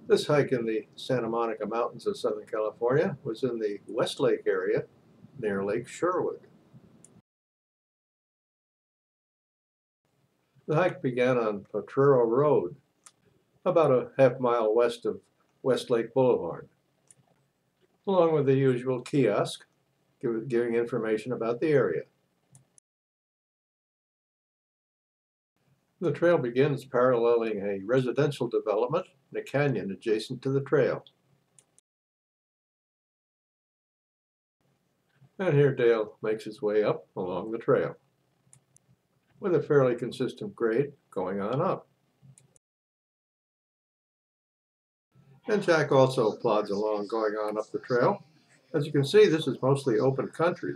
This hike in the Santa Monica Mountains of Southern California was in the Westlake area near Lake Sherwood. The hike began on Potrero Road, about a half-mile west of Westlake Boulevard, along with the usual kiosk giving information about the area. The trail begins paralleling a residential development in a canyon adjacent to the trail. And here Dale makes his way up along the trail, with a fairly consistent grade going on up. And Jack also plods along going on up the trail. As you can see, this is mostly open country.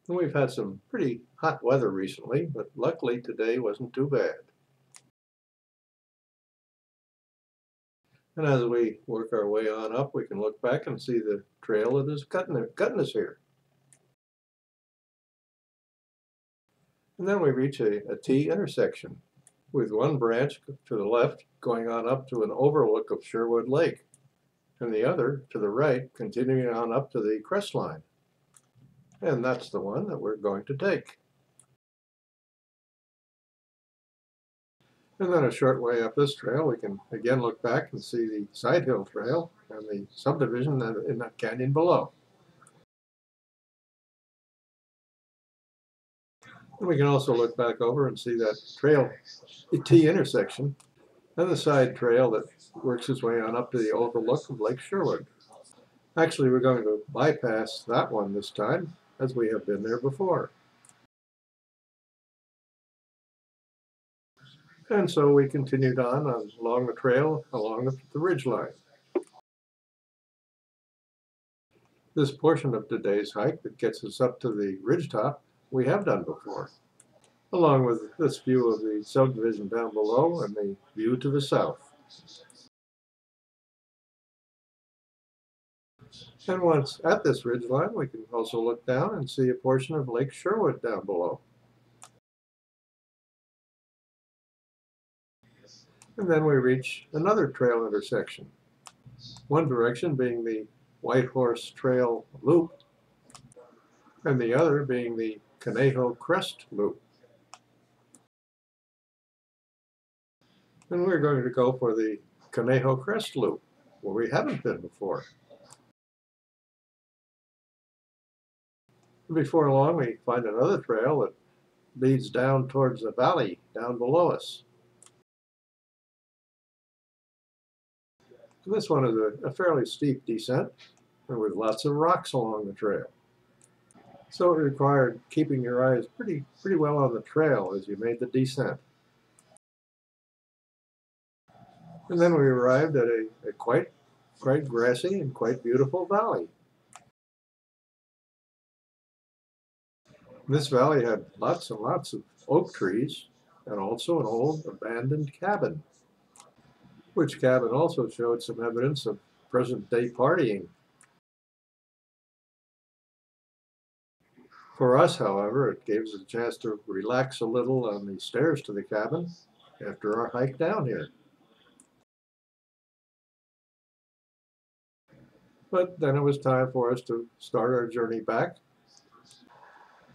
And we've had some pretty hot weather recently, but luckily today wasn't too bad. And as we work our way on up, we can look back and see the trail that is cutting us here. And then we reach a T intersection with one branch to the left going on up to an overlook of Sherwood Lake, and the other to the right continuing on up to the crest line. And that's the one that we're going to take. And then a short way up this trail, we can again look back and see the side hill trail and the subdivision in that canyon below. And we can also look back over and see that trail T intersection and the side trail that works its way on up to the overlook of Lake Sherwood. Actually, we're going to bypass that one this time, as we have been there before. And so we continued on along the trail, along the ridge line. This portion of today's hike that gets us up to the ridgetop we have done before, along with this view of the subdivision down below and the view to the south. And once at this ridgeline, we can also look down and see a portion of Lake Sherwood down below. And then we reach another trail intersection, one direction being the White Horse Trail Loop, and the other being the Conejo Crest Loop. And we're going to go for the Conejo Crest Loop, where we haven't been before. Before long, we find another trail that leads down towards the valley down below us. And this one is a fairly steep descent, and with lots of rocks along the trail. So it required keeping your eyes pretty well on the trail as you made the descent. And then we arrived at a quite grassy and quite beautiful valley. This valley had lots and lots of oak trees and also an old abandoned cabin, which cabin also showed some evidence of present-day partying. For us, however, it gave us a chance to relax a little on the stairs to the cabin after our hike down here. But then it was time for us to start our journey back,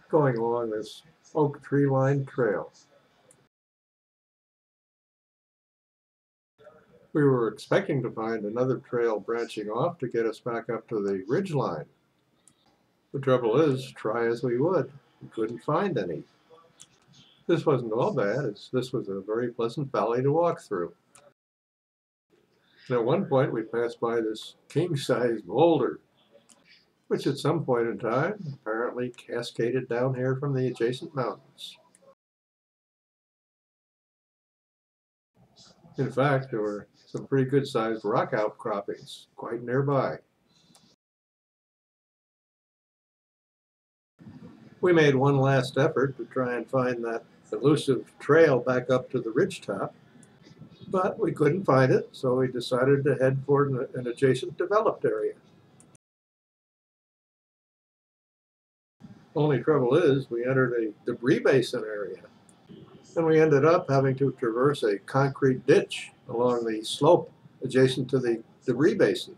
going along this oak tree-lined trail. We were expecting to find another trail branching off to get us back up to the ridge line. The trouble is, try as we would, we couldn't find any. This wasn't all bad, as this was a very pleasant valley to walk through. And at one point we passed by this king-size boulder, which at some point in time apparently cascaded down here from the adjacent mountains. In fact, there were some pretty good-sized rock outcroppings quite nearby. We made one last effort to try and find that elusive trail back up to the ridgetop, but we couldn't find it, so we decided to head for an adjacent developed area. Only trouble is, we entered a debris basin area, and we ended up having to traverse a concrete ditch along the slope adjacent to the debris basin.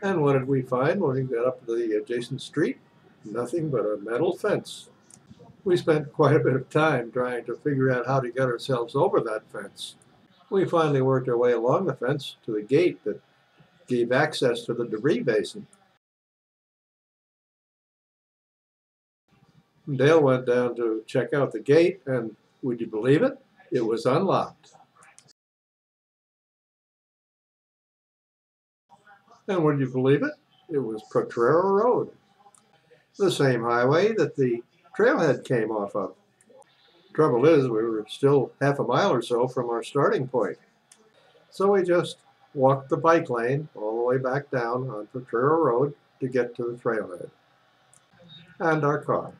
And what did we find when we got up to the adjacent street? Nothing but a metal fence. We spent quite a bit of time trying to figure out how to get ourselves over that fence. We finally worked our way along the fence to the gate that gave access to the debris basin. Dale went down to check out the gate, and would you believe it? It was unlocked. And would you believe it? It was Potrero Road, the same highway that the trailhead came off of. Trouble is, we were still half a mile or so from our starting point. So we just walked the bike lane all the way back down on Potrero Road to get to the trailhead and our car.